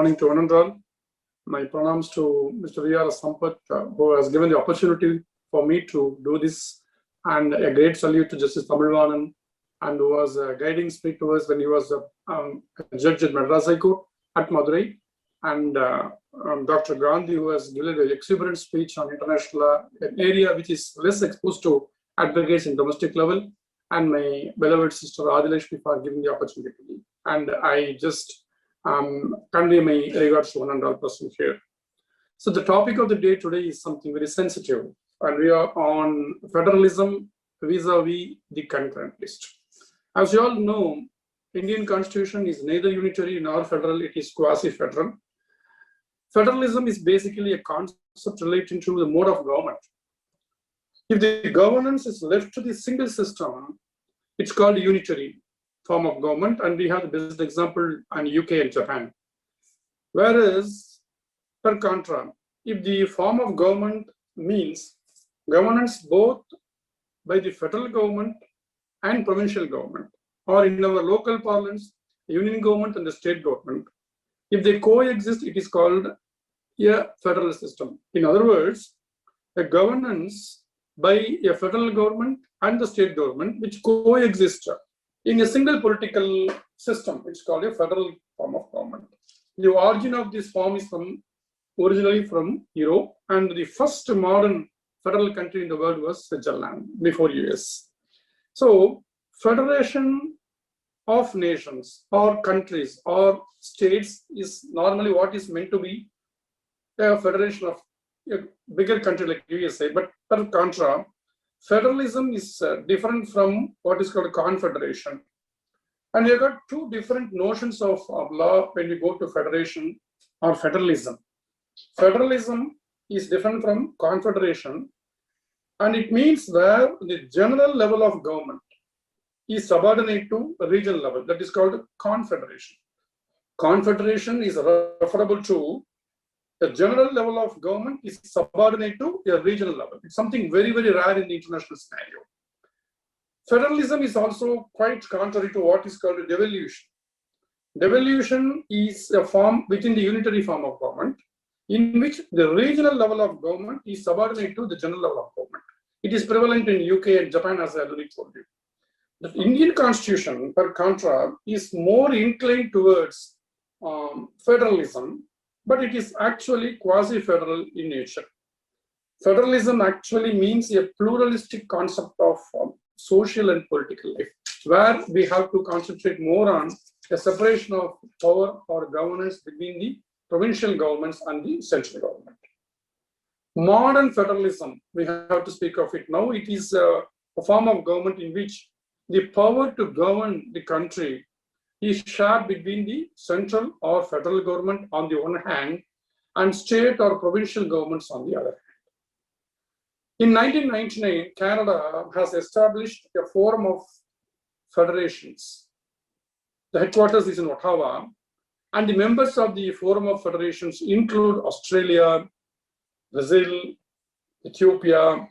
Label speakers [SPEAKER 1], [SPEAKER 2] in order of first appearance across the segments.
[SPEAKER 1] morning to one and all. My pranams to Mr. V.R. Sampath, who has given the opportunity for me to do this, and a great salute to Justice Tamilvanan, and who was a guiding speaker to us when he was a judge at Madras High Court at Madurai, and Dr. Gandhi, who has given an exuberant speech on international law, an area which is less exposed to advocates in domestic level, and my beloved sister Adilashmi for giving the opportunity to me. And I just convey my regards to one and all person here. So the topic of the day today is something very sensitive, and we are on federalism vis-a-vis the concurrent list. As you all know, Indian Constitution is neither unitary nor federal, it is quasi-federal. Federalism is basically a concept relating to the mode of government. If the governance is left to the single system, it's called unitary form of government, and we have the best example in UK and Japan. Whereas, per contra, if the form of government means governance both by the federal government and provincial government, or in our local parlance, union government and the state government, if they coexist, it is called a federal system. In other words, a governance by a federal government and the state government which coexist in a single political system, it's called a federal form of government. The origin of this form is originally from Europe, and the first modern federal country in the world was Switzerland before US. So, federation of nations or countries or states is normally what is meant to be a federation of a bigger country like USA, but per contra, federalism is different from what is called a confederation. And we have got two different notions of law when we go to federation or federalism. Federalism is different from confederation, and it means where the general level of government is subordinate to a regional level. That is called confederation. Confederation is referable to the general level of government is subordinate to a regional level. It's something very, very rare in the international scenario. Federalism is also quite contrary to what is called a devolution. Devolution is a form within the unitary form of government in which the regional level of government is subordinate to the general level of government. It is prevalent in UK and Japan, as I already told you. The Indian Constitution, per contra, is more inclined towards federalism, but it is actually quasi-federal in nature. Federalism actually means a pluralistic concept of social and political life, where we have to concentrate more on a separation of power or governance between the provincial governments and the central government. Modern federalism, we have to speak of it now. It is a form of government in which the power to govern the country is shared between the central or federal government on the one hand and state or provincial governments on the other hand. In 1999, Canada has established a forum of federations. The headquarters is in Ottawa, and the members of the forum of federations include Australia, Brazil, Ethiopia,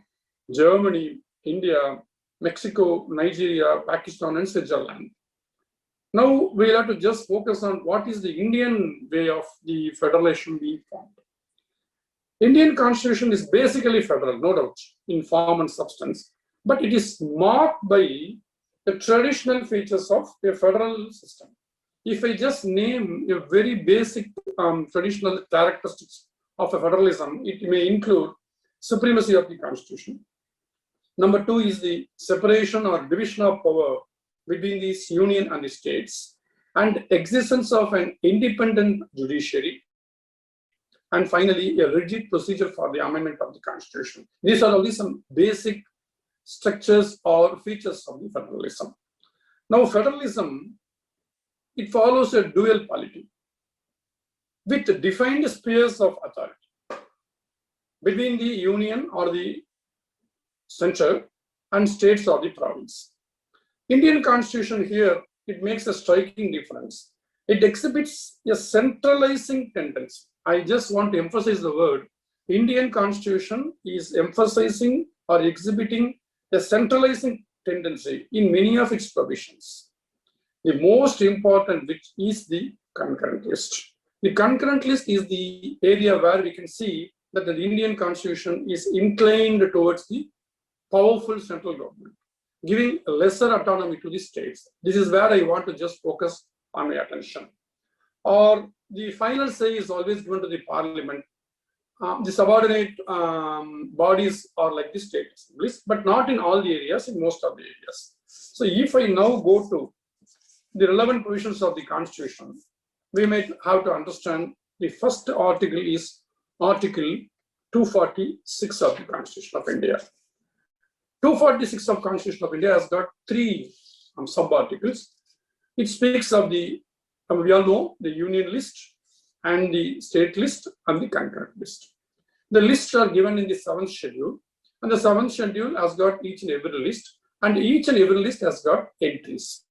[SPEAKER 1] Germany, India, Mexico, Nigeria, Pakistan, and Switzerland. Now we'll have to just focus on what is the Indian way of the federation being formed. Indian Constitution is basically federal, no doubt, in form and substance, but it is marked by the traditional features of a federal system. If I just name a very basic traditional characteristics of a federalism, it may include supremacy of the Constitution. Number two is the separation or division of power between the union and the states, and existence of an independent judiciary. And finally, a rigid procedure for the amendment of the Constitution. These are only some basic structures or features of the federalism. Now, federalism, it follows a dual polity with defined spheres of authority between the union or the center and states or the province. Indian Constitution here, it makes a striking difference. It exhibits a centralizing tendency. I just want to emphasize the word. Indian Constitution is emphasizing or exhibiting a centralizing tendency in many of its provisions. The most important, which is the concurrent list. The concurrent list is the area where we can see that the Indian constitution is inclined towards the powerful central government, giving lesser autonomy to the states. This is where I want to just focus on my attention. Or the final say is always given to the parliament. The subordinate bodies are like the state assemblies, but not in all the areas, in most of the areas. So if I now go to the relevant provisions of the constitution, we might have to understand the first article is Article 246 of the Constitution of India. 246 of Constitution of India has got three sub-articles. It speaks of the, we all know, the union list and the state list and the concurrent list. The lists are given in the 7th schedule, and the 7th schedule has got each and every list, and each and every list has got entries.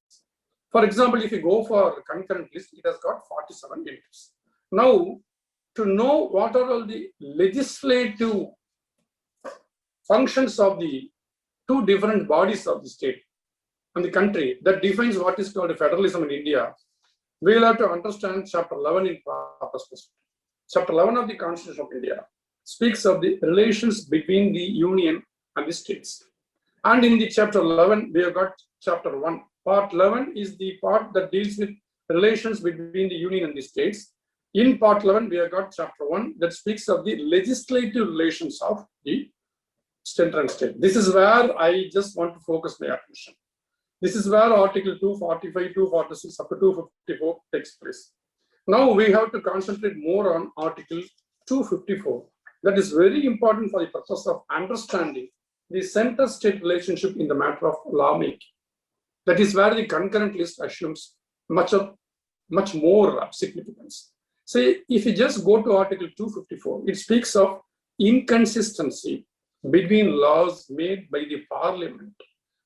[SPEAKER 1] For example, if you go for concurrent list, it has got 47 entries. Now, to know what are all the legislative functions of the two different bodies of the state and the country that defines what is called federalism in India, we will have to understand Chapter 11 in proper perspective. Chapter 11 of the Constitution of India speaks of the relations between the union and the states. And in the Chapter 11, we have got Chapter 1. Part 11 is the part that deals with relations between the union and the states. In Part 11, we have got Chapter 1 that speaks of the legislative relations of the central and state. This is where I just want to focus my attention. This is where Article 245, 246, up to 254 takes place. Now we have to concentrate more on Article 254. That is very important for the purpose of understanding the center-state relationship in the matter of lawmaking. That is where the concurrent list assumes much more significance. So if you just go to Article 254, it speaks of inconsistency between laws made by the parliament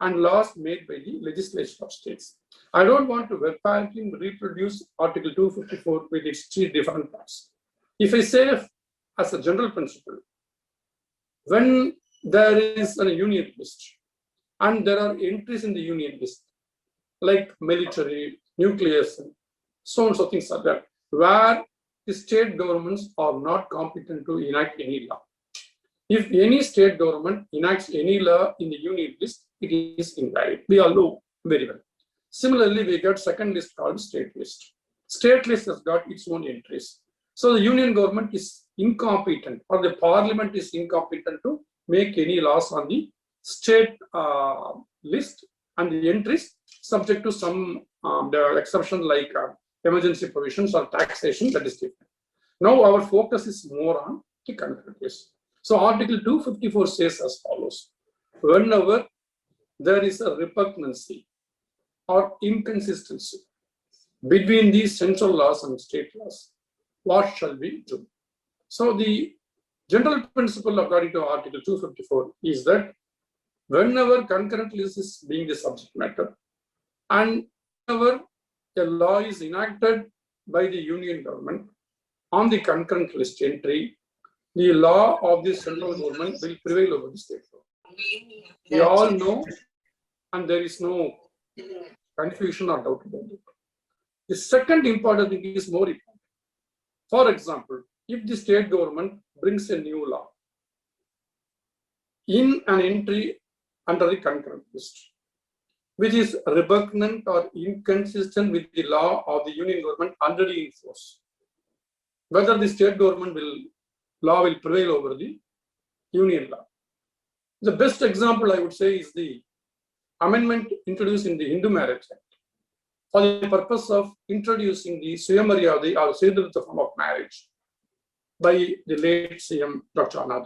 [SPEAKER 1] and laws made by the legislature of states. I don't want to verbatim reproduce Article 254 with its three different parts. If I say as a general principle, when there is a union list and there are entries in the union list, like military, nuclear, so and so things are there, where the state governments are not competent to enact any law. If any state government enacts any law in the union list, it is invalid. We all know very well. Similarly, we got second list called state list. State list has got its own entries. So the union government is incompetent, or the parliament is incompetent to make any laws on the state list, and the entries subject to some exceptions like emergency provisions or taxation, that is different. Now our focus is more on the concurrent list. So Article 254 says as follows: whenever there is a repugnancy or inconsistency between these central laws and state laws, what shall we do? So the general principle according to Article 254 is that whenever concurrent list is being the subject matter, and whenever a law is enacted by the union government on the concurrent list entry, the law of the central government will prevail over the state law. We all know, and there is no confusion or doubt about it. The second important thing is more important. For example, if the state government brings a new law in an entry under the concurrent list, which is repugnant or inconsistent with the law of the union government already in force, whether the state government law will prevail over the union law. The best example I would say is the amendment introduced in the Hindu Marriage Act for the purpose of introducing the Suyamaryadi or Sridharita form of marriage by the late CM Dr. Anand.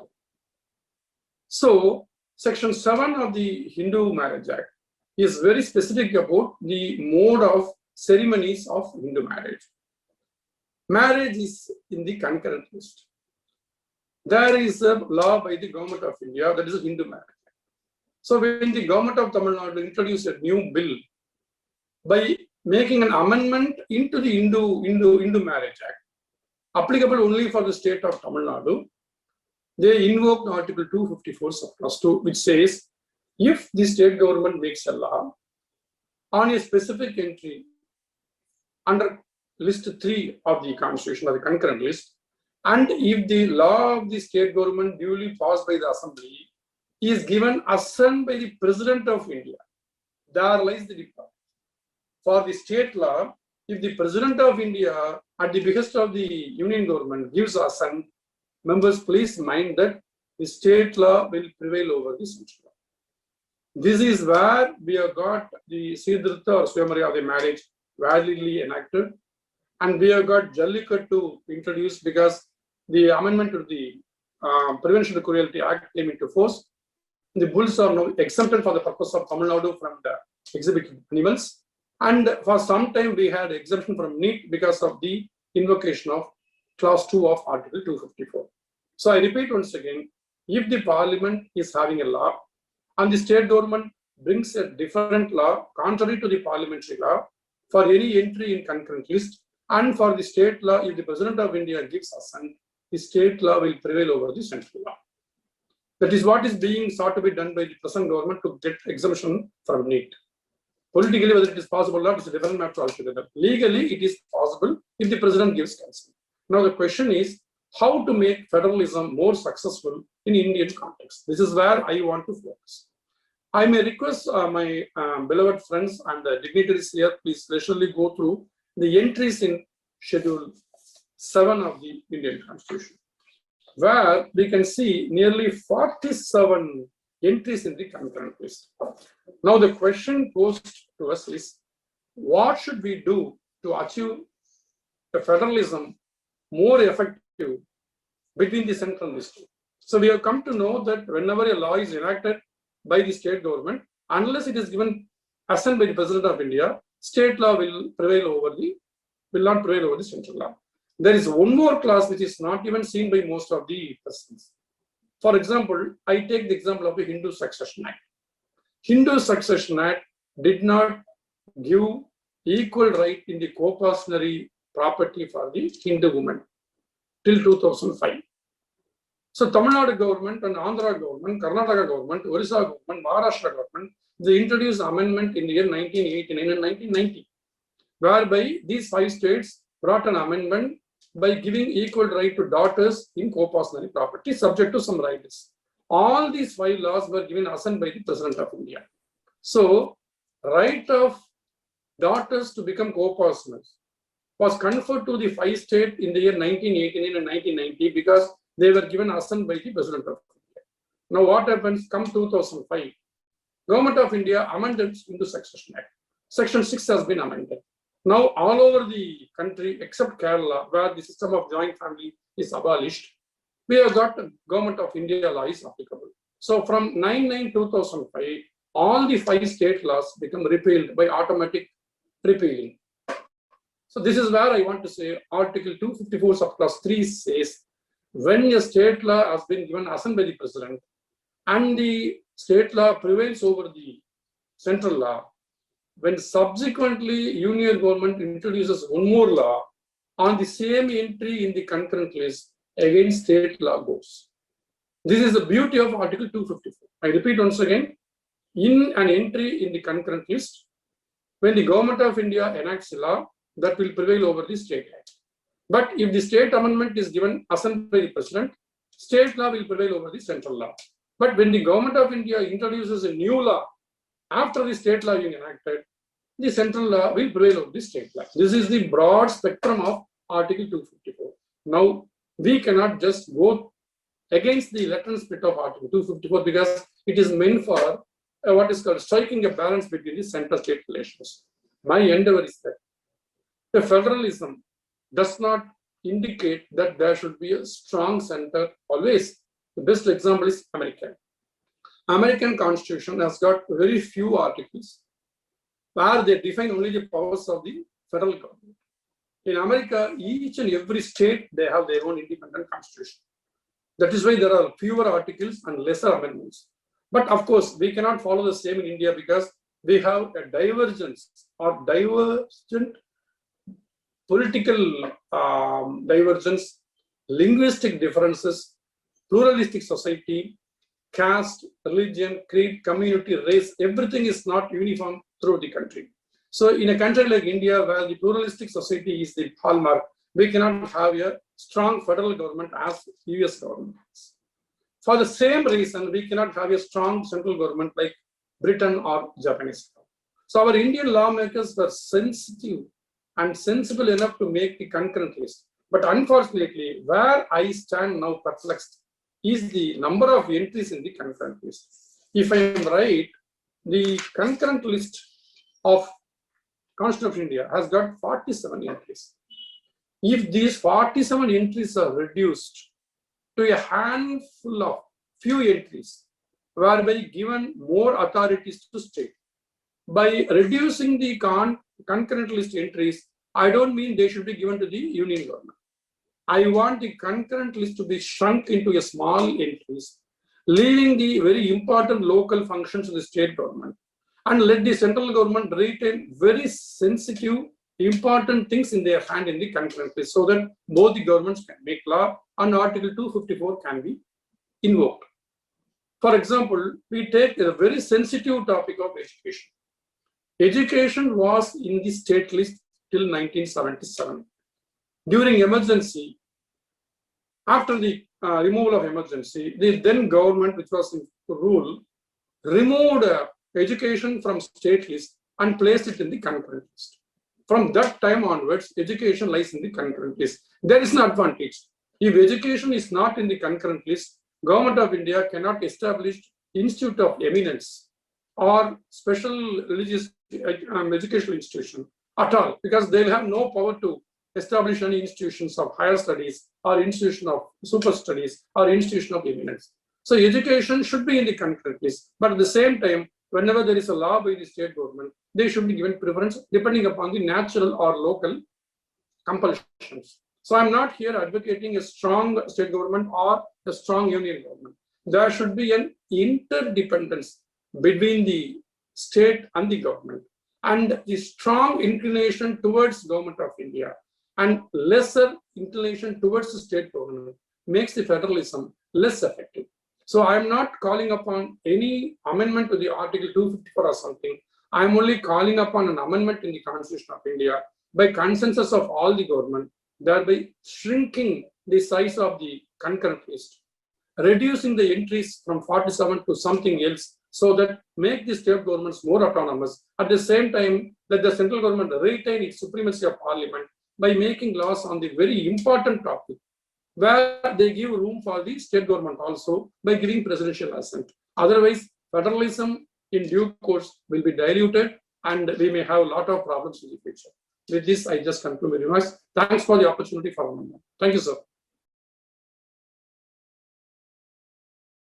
[SPEAKER 1] So, Section 7 of the Hindu Marriage Act is very specific about the mode of ceremonies of Hindu marriage. Marriage is in the concurrent list. There is a law by the government of India, that is a Hindu Marriage Act. So when the government of Tamil Nadu introduced a new bill by making an amendment into the Hindu Marriage Act, applicable only for the state of Tamil Nadu, they invoked Article 254 subclause 2, which says, if the state government makes a law on a specific entry under list 3 of the constitution or the concurrent list, and if the law of the state government duly passed by the assembly is given assent by the President of India, there lies the difference. For the state law, if the President of India at the behest of the union government gives assent, members please mind that the state law will prevail over the central law. This is where we have got the Siddhartha or Swayamvarya of the marriage validly enacted, and we have got Jallikattu introduced because the amendment to the Prevention of Cruelty Act came into force. The bulls are now exempted for the purpose of Tamil Nadu from the exhibited animals, and for some time we had exemption from NEET because of the invocation of clause 2 of Article 254. So I repeat once again, if the parliament is having a law and the state government brings a different law contrary to the parliamentary law for any entry in concurrent list, and for the state law, if the President of India gives assent, the state law will prevail over the central law. That is what is being sought to be done by the present government to get exemption from NEET. Politically, whether it is possible or not is a different matter altogether. Legally, it is possible if the President gives consent. Now the question is how to make federalism more successful in Indian context. This is where I want to focus. I may request my beloved friends and dignitaries here, please leisurely go through the entries in Schedule 7 of the Indian Constitution, where we can see nearly 47 entries in the concurrent list. Now the question posed to us is, what should we do to achieve a federalism more effective between the central and the state? So we have come to know that whenever a law is enacted by the state government, unless it is given assent by the President of India, state law will not prevail over the central law. There is one more clause which is not even seen by most of the persons. For example, I take the example of the Hindu Succession Act. Hindu Succession Act did not give equal right in the co-cautionary property for the Hindu women till 2005. So Tamil Nadu government and Andhra government, Karnataka government, Orissa government, Maharashtra government, they introduced amendment in the year 1989 and 1990, whereby these 5 states brought an amendment by giving equal right to daughters in co-cautionary property subject to some rights. All these 5 laws were given assent by the President of India. So right of daughters to become co-cautioners was conferred to the 5 states in the year 1989 and 1990 because they were given assent by the President of India. Now what happens? Come 2005, Government of India amended Hindu Succession Act. Section 6 has been amended. Now all over the country except Kerala, where the system of joint family is abolished, we have got Government of India law is applicable. So from 9/9/2005, all the 5 state laws become repealed by automatic repealing. So this is where I want to say Article 254 subclause 3 says, when a state law has been given assent by the President and the state law prevails over the central law, when subsequently union government introduces one more law on the same entry in the concurrent list, again state law goes. This is the beauty of Article 254. I repeat once again, in an entry in the concurrent list, when the Government of India enacts a law, that will prevail over the state law. But if the state amendment is given assent by the President, state law will prevail over the central law. But when the Government of India introduces a new law after the state law being enacted, the central law will prevail over the state law. This is the broad spectrum of Article 254. Now, we cannot just go against the letter and spirit of Article 254 because it is meant for what is called striking a balance between the center-state relations. My endeavor is that the federalism does not indicate that there should be a strong center always. The best example is America. American Constitution has got very few articles where they define only the powers of the federal government. In America, each and every state, they have their own independent constitution. That is why there are fewer articles and lesser amendments. But of course, we cannot follow the same in India because we have a divergence or divergent political divergence, linguistic differences, pluralistic society, caste, religion, creed, community, race, everything is not uniform throughout the country. So in a country like India, where the pluralistic society is the hallmark, we cannot have a strong federal government as US government has. For the same reason, we cannot have a strong central government like Britain or Japanese. So our Indian lawmakers were sensitive and sensible enough to make the concurrent list. But unfortunately, where I stand now perplexed is the number of entries in the concurrent list. If I am right, the concurrent list of Constitution of India has got 47 entries. If these 47 entries are reduced to a handful of few entries, whereby given more authorities to state, by reducing the concurrent list entries, I don't mean they should be given to the union government. I want the concurrent list to be shrunk into a small entries, leaving the very important local functions to the state government, and let the central government retain very sensitive, important things in their hand in the concurrent list, so that both the governments can make law and Article 254 can be invoked. For example, we take a very sensitive topic of education. Education was in the state list till 1977. During emergency, after the removal of emergency, the then government, which was in rule, removed education from state list and placed it in the concurrent list. From that time onwards, education lies in the concurrent list. There is an advantage. If education is not in the concurrent list, Government of India cannot establish Institute of Eminence or special religious educational institution at all, because they will have no power to establish any institutions of higher studies or institution of super studies or institution of eminence. So education should be in the concurrent list, but at the same time, whenever there is a law by the state government, they should be given preference depending upon the natural or local compulsions. So I'm not here advocating a strong state government or a strong union government. There should be an interdependence between the state and the government, and the strong inclination towards Government of India and lesser inclination towards the state government makes the federalism less effective. So I'm not calling upon any amendment to the Article 254 or something. I'm only calling upon an amendment in the Constitution of India by consensus of all the government, thereby shrinking the size of the concurrent list, reducing the entries from 47 to something else, so that make the state governments more autonomous. At the same time, let the central government retain its supremacy of parliament by making laws on the very important topic, where they give room for the state government also by giving presidential assent. Otherwise, federalism in due course will be diluted and we may have a lot of problems in the future. With this, I just conclude my remarks. Thanks for the opportunity for a moment. Thank you, sir.